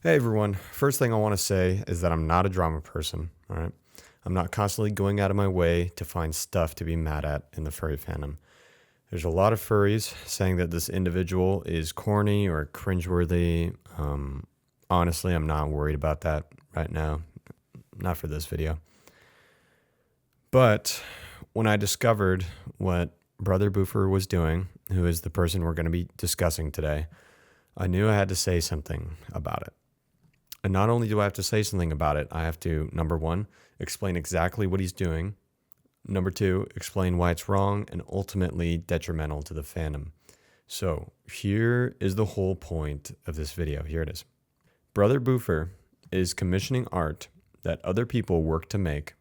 Hey everyone, first thing I want to say is that I'm not a drama person, all right? I'm not constantly going out of my way to find stuff to be mad at in the furry fandom. There's a lot of furries saying that this individual is corny or cringeworthy. Honestly, I'm not worried about that right now, not for this video. But when I discovered what Brother Boofer was doing, who is the person we're going to be discussing today, I knew I had to say something about it. And not only do I have to say something about it, I have to, number one, explain exactly what he's doing. Number two, explain why it's wrong and ultimately detrimental to the fandom. So here is the whole point of this video. Here it is. Brother Boofer is commissioning art that other people work to make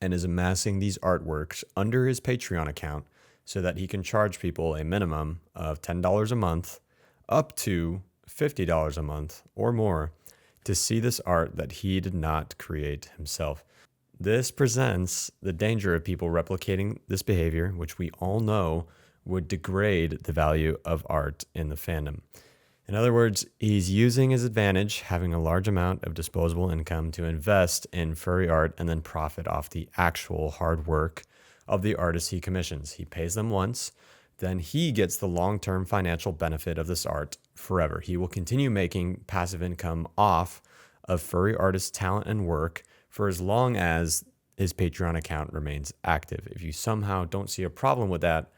and is amassing these artworks under his Patreon account so that he can charge people a minimum of $10 a month up to $50 a month or more to see this art that he did not create himself. This presents the danger of people replicating this behavior, which we all know would degrade the value of art in the fandom. In other words, he's using his advantage, having a large amount of disposable income, to invest in furry art and then profit off the actual hard work of the artists he commissions. He pays them once, then he gets the long-term financial benefit of this art forever. He will continue making passive income off of furry artists' talent and work for as long as his Patreon account remains active. If you somehow don't see a problem with that,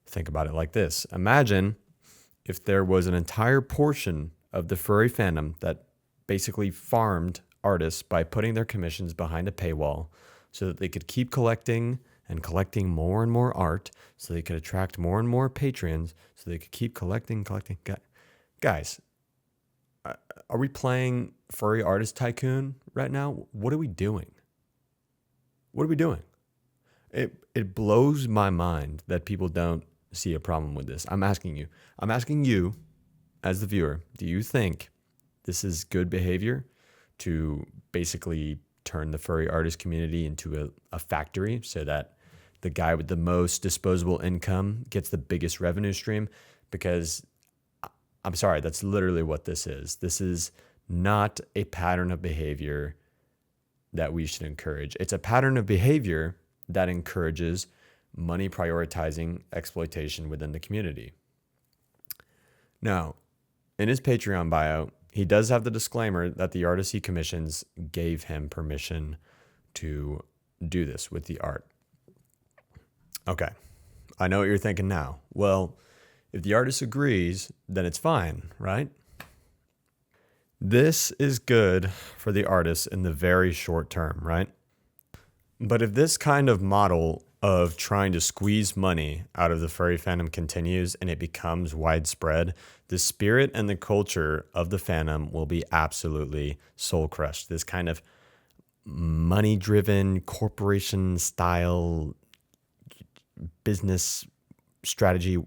think about it like this. Imagine if there was an entire portion of the furry fandom that basically farmed artists by putting their commissions behind a paywall so that they could keep collecting and collecting more and more art, so they could attract more and more patrons, so they could keep collecting. Guys, are we playing Furry Artist Tycoon right now? What are we doing? What are we doing? It blows my mind that people don't see a problem with this. I'm asking you as the viewer, do you think this is good behavior to basically turn the furry artist community into a factory so that the guy with the most disposable income gets the biggest revenue stream? Because I'm sorry, that's literally what this is. This is not a pattern of behavior that we should encourage. It's a pattern of behavior that encourages money prioritizing exploitation within the community. Now, in his Patreon bio, he does have the disclaimer that the artist he commissions gave him permission to do this with the art. Okay, I know what you're thinking now. Well, if the artist agrees, then it's fine, right? This is good for the artist in the very short term, right? But if this kind of model of trying to squeeze money out of the furry fandom continues and it becomes widespread, the spirit and the culture of the fandom will be absolutely soul crushed. This kind of money-driven, corporation-style business strategy,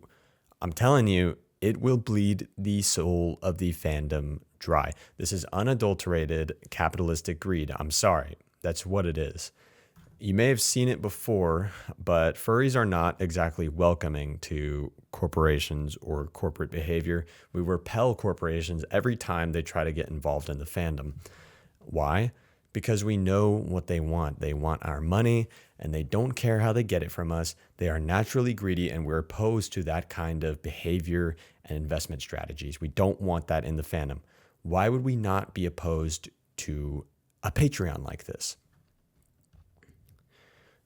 I'm telling you, it will bleed the soul of the fandom dry. This is unadulterated capitalistic greed. I'm sorry. That's what it is. You may have seen it before, but furries are not exactly welcoming to corporations or corporate behavior. We repel corporations every time they try to get involved in the fandom. Why? Because we know what they want. They want our money, and they don't care how they get it from us. They are naturally greedy, and we're opposed to that kind of behavior and investment strategies. We don't want that in the fandom. Why would we not be opposed to a Patreon like this?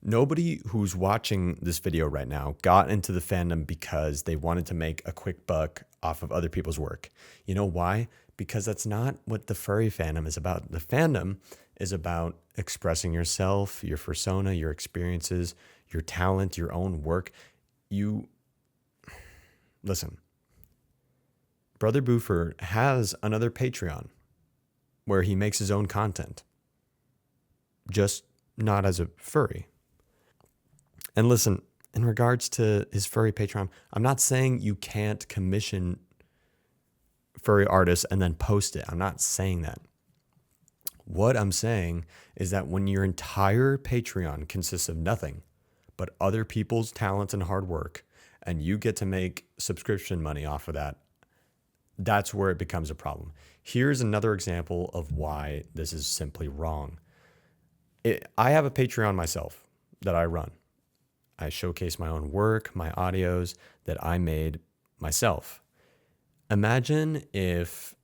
Nobody who's watching this video right now got into the fandom because they wanted to make a quick buck off of other people's work. You know why? Because that's not what the furry fandom is about. The fandom is about expressing yourself, your persona, your experiences, your talent, your own work. Listen, Brother Boofer has another Patreon where he makes his own content, just not as a furry. And listen, in regards to his furry Patreon, I'm not saying you can't commission furry artists and then post it. I'm not saying that. What I'm saying is that when your entire Patreon consists of nothing but other people's talents and hard work, and you get to make subscription money off of that, That's where it becomes a problem. Here's another example of why this is simply wrong. I have a Patreon myself that I run. I showcase my own work, my audios that I made myself. Imagine if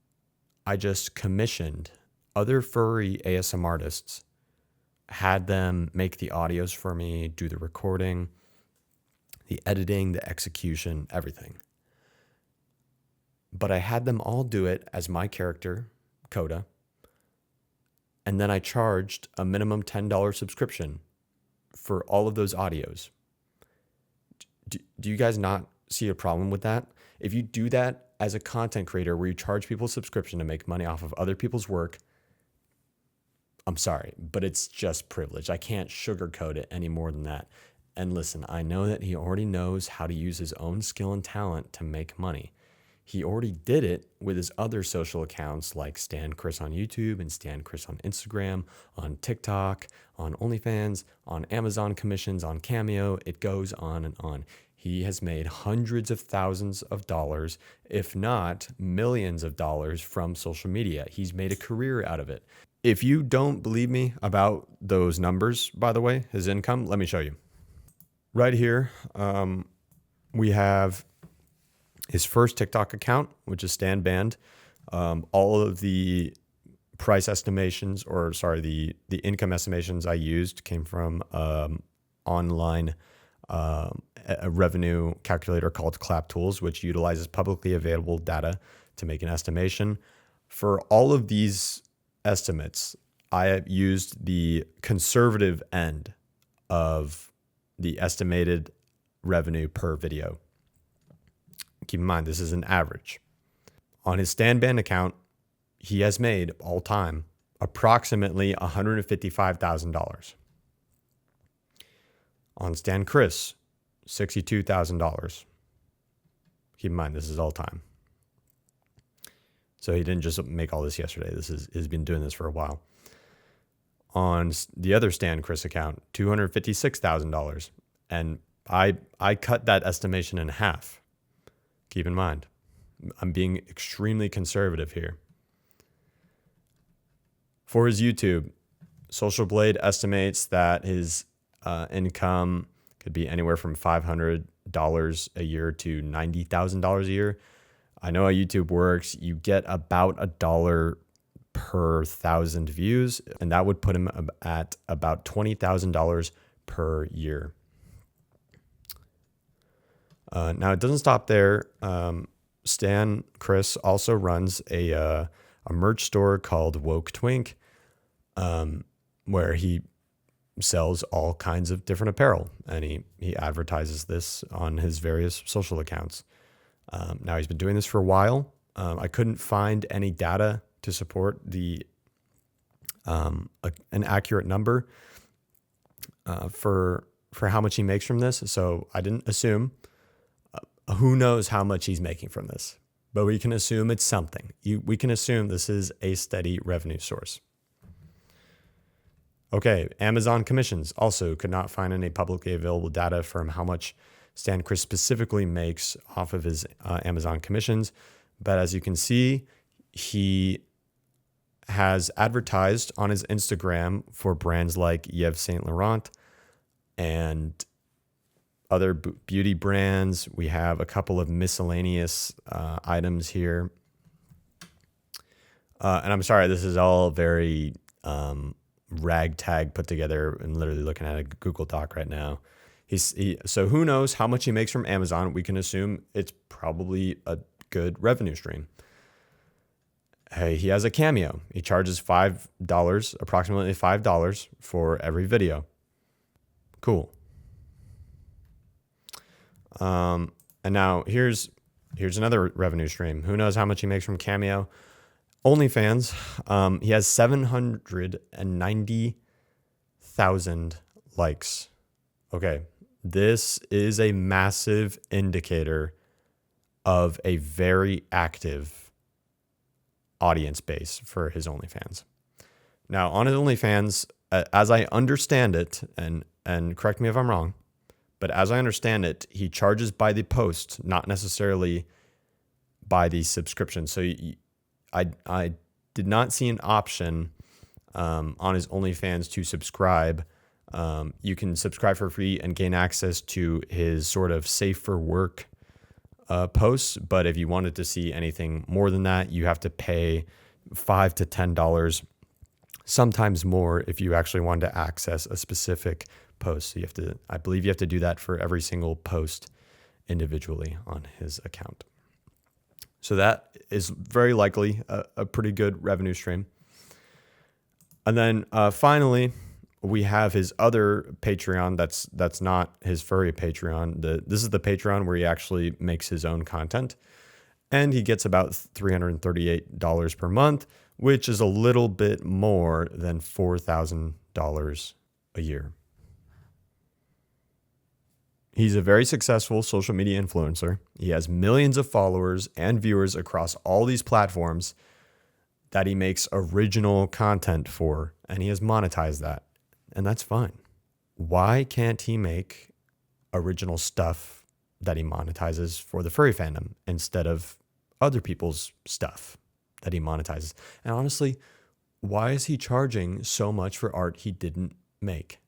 I just commissioned other furry ASM artists, had them make the audios for me, do the recording, the editing, the execution, everything. But I had them all do it as my character, Coda. And then I charged a minimum $10 subscription for all of those audios. Do you guys not see a problem with that? If you do that as a content creator where you charge people a subscription to make money off of other people's work, I'm sorry, but it's just privilege. I can't sugarcoat it any more than that. And listen, I know that he already knows how to use his own skill and talent to make money. He already did it with his other social accounts like Stan Chris on YouTube and Stan Chris on Instagram, on TikTok, on OnlyFans, on Amazon commissions, on Cameo. It goes on and on. He has made hundreds of thousands of dollars, if not millions of dollars from social media. He's made a career out of it. If you don't believe me about those numbers, by the way, his income, let me show you. Right here, we have his first TikTok account, which is Stan Band. All of the price estimations, the income estimations I used came from online a revenue calculator called Clap Tools, which utilizes publicly available data to make an estimation. For all of these estimates, I have used the conservative end of the estimated revenue per video. Keep in mind, this is an average. On his Stan Band account, he has made all time approximately $155,000. On Stan Chris, $62,000. Keep in mind, this is all time. So he didn't just make all this yesterday. He's been doing this for a while. On the other Stan Chris account, $256,000. And I cut that estimation in half. Keep in mind, I'm being extremely conservative here. For his YouTube, Social Blade estimates that his income could be anywhere from $500 a year to $90,000 a year. I know how YouTube works. You get about $1 per 1,000 views, and that would put him at about $20,000 per year. Now, it doesn't stop there. Stan Chris also runs a merch store called Woke Twink, where he sells all kinds of different apparel, and he advertises this on his various social accounts. Now, he's been doing this for a while. I couldn't find any data to support an accurate number for how much he makes from this, so I didn't assume. Who knows how much he's making from this, but we can assume it's something. We can assume this is a steady revenue source. Okay, Amazon commissions also could not find any publicly available data from how much Stan Chris specifically makes off of his Amazon commissions. But as you can see, he has advertised on his Instagram for brands like Yves Saint Laurent and other beauty brands. We have a couple of miscellaneous items here. And I'm sorry, this is all very ragtag put together. I'm literally looking at a Google Doc right now. So who knows how much he makes from Amazon? We can assume it's probably a good revenue stream. Hey, he has a Cameo. He charges $5, approximately $5 for every video. Cool. And now here's another revenue stream. Who knows how much he makes from Cameo? OnlyFans. He has 790,000 likes. Okay, this is a massive indicator of a very active audience base for his OnlyFans. Now, on his OnlyFans, as I understand it, and correct me if I'm wrong, but as I understand it, he charges by the post, not necessarily buy these subscriptions. So I did not see an option on his OnlyFans to subscribe. You can subscribe for free and gain access to his sort of safe for work posts. But if you wanted to see anything more than that, you have to pay $5 to $10, sometimes more, if you actually wanted to access a specific post. So I believe you have to do that for every single post individually on his account. So that is very likely a pretty good revenue stream. And then finally, we have his other Patreon that's not his furry Patreon. This is the Patreon where he actually makes his own content. And he gets about $338 per month, which is a little bit more than $4,000 a year. He's a very successful social media influencer. He has millions of followers and viewers across all these platforms that he makes original content for, and he has monetized that. And that's fine. Why can't he make original stuff that he monetizes for the furry fandom instead of other people's stuff that he monetizes? And honestly, why is he charging so much for art he didn't make?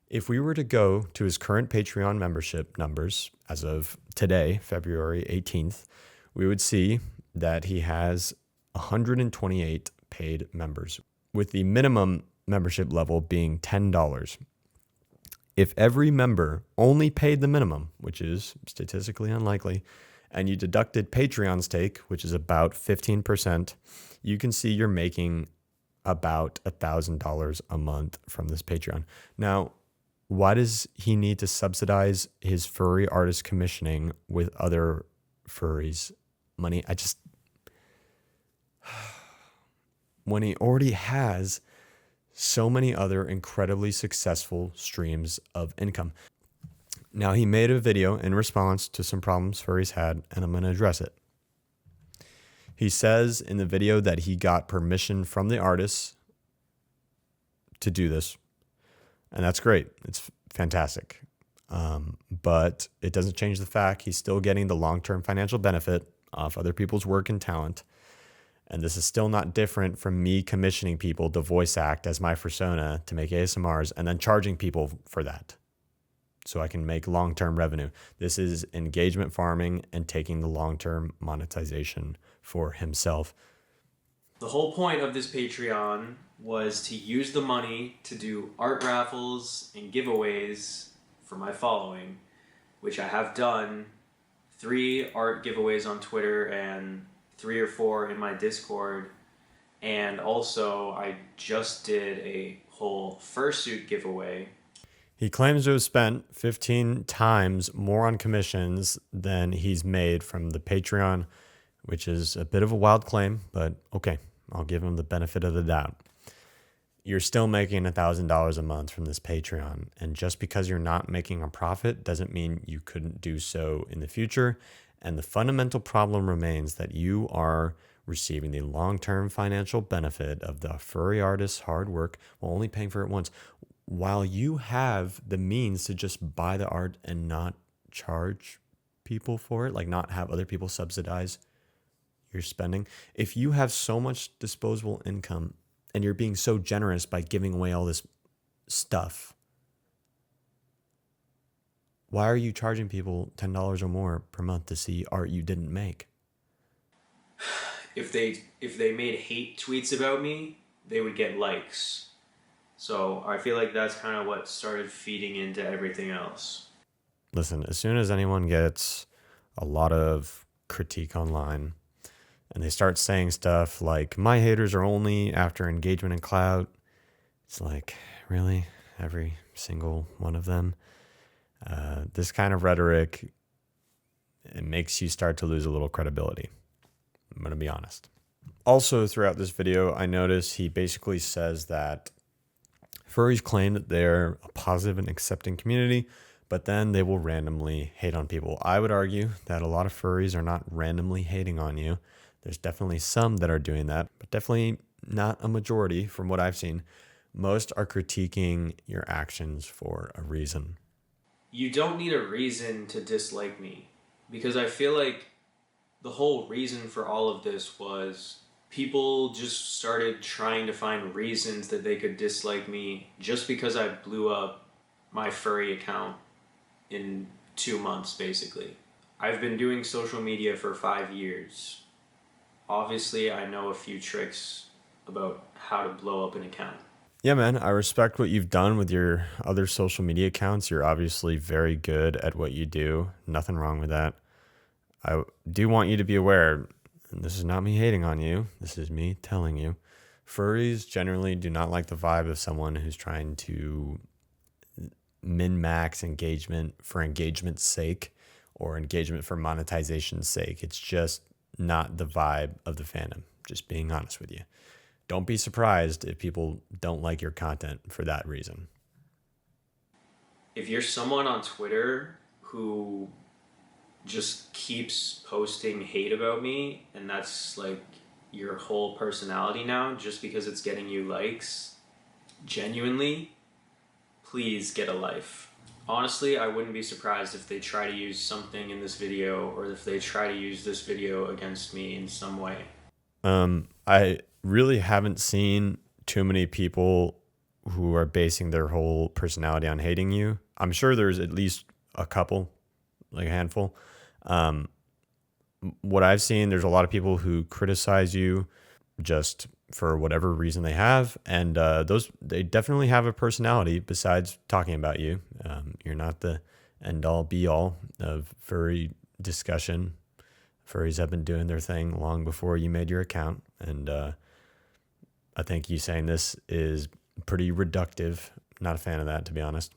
If we were to go to his current Patreon membership numbers as of today, February 18th, we would see that he has 128 paid members, with the minimum membership level being $10. If every member only paid the minimum, which is statistically unlikely, and you deducted Patreon's take, which is about 15%, you can see you're making about $1,000 a month from this Patreon. Now, why does he need to subsidize his furry artist commissioning with other furries' money? When he already has so many other incredibly successful streams of income. Now, he made a video in response to some problems furries had, and I'm going to address it. He says in the video that he got permission from the artists to do this, and that's great. It's fantastic. But it doesn't change the fact he's still getting the long-term financial benefit off other people's work and talent. And this is still not different from me commissioning people to voice act as my persona to make ASMRs and then charging people for that so I can make long-term revenue. This is engagement farming and taking the long-term monetization for himself. The whole point of this Patreon was to use the money to do art raffles and giveaways for my following, which I have done 3 art giveaways on Twitter and 3 or 4 in my Discord. And also I just did a whole fursuit giveaway. He claims to have spent 15 times more on commissions than he's made from the Patreon, which is a bit of a wild claim, but okay, I'll give him the benefit of the doubt. You're still making $1,000 a month from this Patreon. And just because you're not making a profit doesn't mean you couldn't do so in the future. And the fundamental problem remains that you are receiving the long-term financial benefit of the furry artist's hard work while only paying for it once, while you have the means to just buy the art and not charge people for it, like not have other people subsidize your spending. If you have so much disposable income and you're being so generous by giving away all this stuff, why are you charging people $10 or more per month to see art you didn't make? If they made hate tweets about me, they would get likes. So I feel like that's kind of what started feeding into everything else. Listen, as soon as anyone gets a lot of critique online and they start saying stuff like, my haters are only after engagement and clout, it's like, really? Every single one of them? This kind of rhetoric, it makes you start to lose a little credibility. I'm going to be honest. Also, throughout this video, I notice he basically says that furries claim that they're a positive and accepting community, but then they will randomly hate on people. I would argue that a lot of furries are not randomly hating on you. There's definitely some that are doing that, but definitely not a majority from what I've seen. Most are critiquing your actions for a reason. You don't need a reason to dislike me, because I feel like the whole reason for all of this was people just started trying to find reasons that they could dislike me just because I blew up my furry account in 2 months, basically. I've been doing social media for 5 years. Obviously, I know a few tricks about how to blow up an account. Yeah, man, I respect what you've done with your other social media accounts. You're obviously very good at what you do. Nothing wrong with that. I do want you to be aware, and this is not me hating on you, this is me telling you, furries generally do not like the vibe of someone who's trying to min-max engagement for engagement's sake or engagement for monetization's sake. It's just not the vibe of the fandom, just being honest with you. Don't be surprised if people don't like your content for that reason. If you're someone on Twitter who just keeps posting hate about me and that's like your whole personality now just because it's getting you likes, genuinely, please get a life. Honestly, I wouldn't be surprised if they try to use something in this video or if they try to use this video against me in some way. I really haven't seen too many people who are basing their whole personality on hating you. I'm sure there's at least a couple, like a handful. What I've seen, there's a lot of people who criticize you just for whatever reason they have, and they definitely have a personality besides talking about you. You're not the end all be all of furry discussion. Furries have been doing their thing long before you made your account, and I think you saying this is pretty reductive. Not a fan of that, to be honest.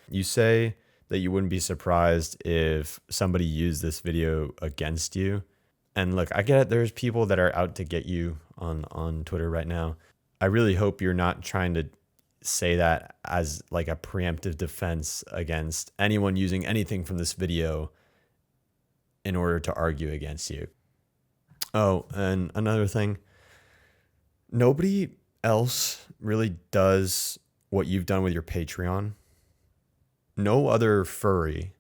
You say that you wouldn't be surprised if somebody used this video against you. And look, I get it. There's people that are out to get you on Twitter right now. I really hope you're not trying to say that as like a preemptive defense against anyone using anything from this video in order to argue against you. Oh, and another thing, nobody else really does what you've done with your Patreon. No other furry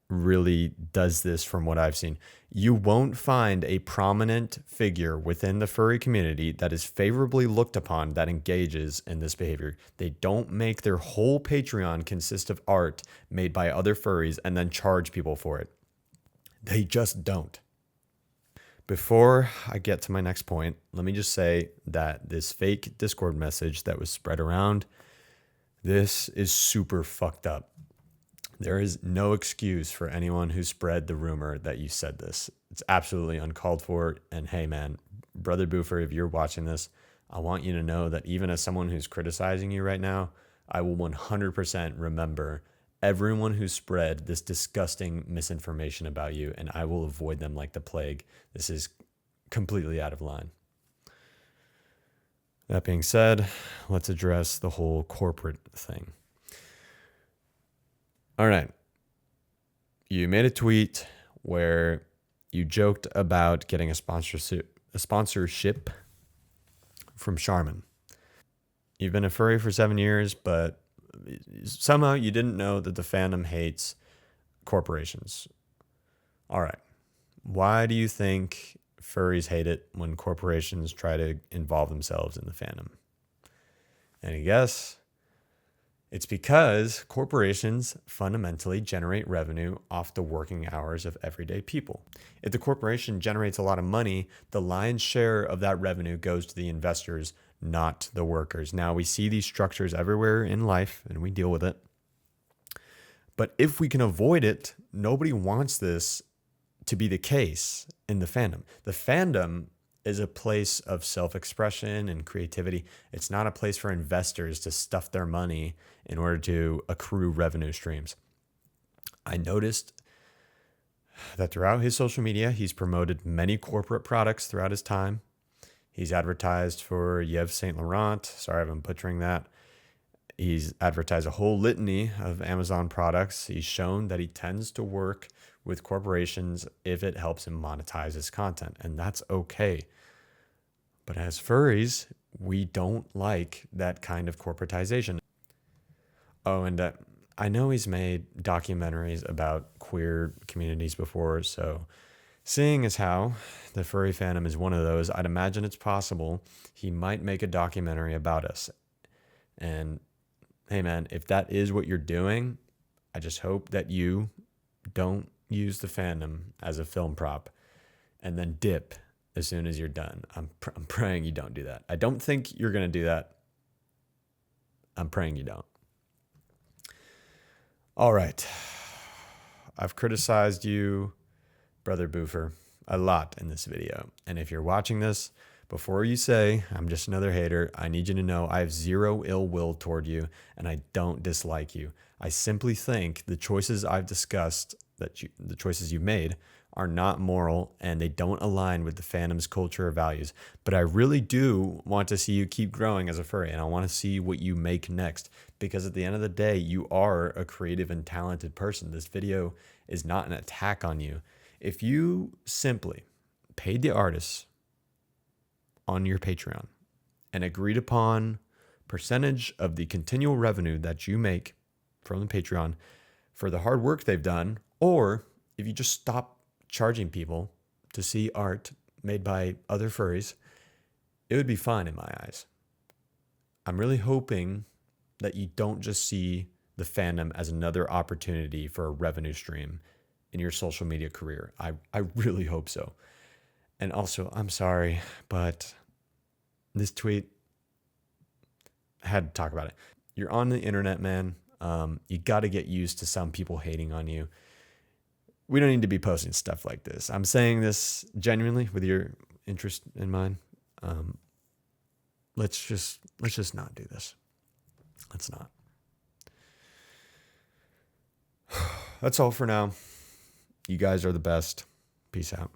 really does this from what I've seen. You won't find a prominent figure within the furry community that is favorably looked upon that engages in this behavior. They don't make their whole Patreon consist of art made by other furries and then charge people for it. They just don't. Before I get to my next point, let me just say that this fake Discord message that was spread around, this is super fucked up. There is no excuse for anyone who spread the rumor that you said this. It's absolutely uncalled for. And hey, man, Brother Boofer, if you're watching this, I want you to know that even as someone who's criticizing you right now, I will 100% remember everyone who spread this disgusting misinformation about you, and I will avoid them like the plague. This is completely out of line. That being said, let's address the whole corporate thing. All right. You made a tweet where you joked about getting a sponsorship from Charmin. You've been a furry for 7 years, but somehow you didn't know that the fandom hates corporations. All right. Why do you think furries hate it when corporations try to involve themselves in the fandom? Any guess? It's because corporations fundamentally generate revenue off the working hours of everyday people. If the corporation generates a lot of money, the lion's share of that revenue goes to the investors, not the workers. Now, we see these structures everywhere in life, and we deal with it. But if we can avoid it, nobody wants this to be the case in the fandom. The fandom is a place of self-expression and creativity. It's not a place for investors to stuff their money in order to accrue revenue streams. I noticed that throughout his social media, he's promoted many corporate products throughout his time. He's advertised for Yves Saint Laurent. Sorry if I'm butchering that. He's advertised a whole litany of Amazon products. He's shown that he tends to work with corporations if it helps him monetize his content, and that's okay. But as furries, we don't like that kind of corporatization. Oh, and I know he's made documentaries about queer communities before, so Seeing as how the furry fandom is one of those, I'd imagine it's possible he might make a documentary about us. And hey, man, if that is what you're doing, I just hope that you don't use the fandom as a film prop and then dip as soon as you're done. I'm praying you don't do that. I don't think you're going to do that. I'm praying you don't. All right. I've criticized you, Brother Boofer, a lot in this video. And if you're watching this, before you say I'm just another hater, I need you to know I have zero ill will toward you and I don't dislike you. I simply think the choices I've discussed, the choices you've made, are not moral and they don't align with the fandom's culture or values. But I really do want to see you keep growing as a furry, and I want to see what you make next, because at the end of the day, you are a creative and talented person. This video is not an attack on you. If you simply paid the artists on your Patreon and agreed upon percentage of the continual revenue that you make from the Patreon for the hard work they've done, or if you just stop charging people to see art made by other furries, it would be fine in my eyes. I'm really hoping that you don't just see the fandom as another opportunity for a revenue stream in your social media career. I really hope so. And also, I'm sorry, but this tweet, I had to talk about it. You're on the internet, man. You got to get used to some people hating on you. We don't need to be posting stuff like this. I'm saying this genuinely with your interest in mind. Let's just not do this. Let's not. That's all for now. You guys are the best. Peace out.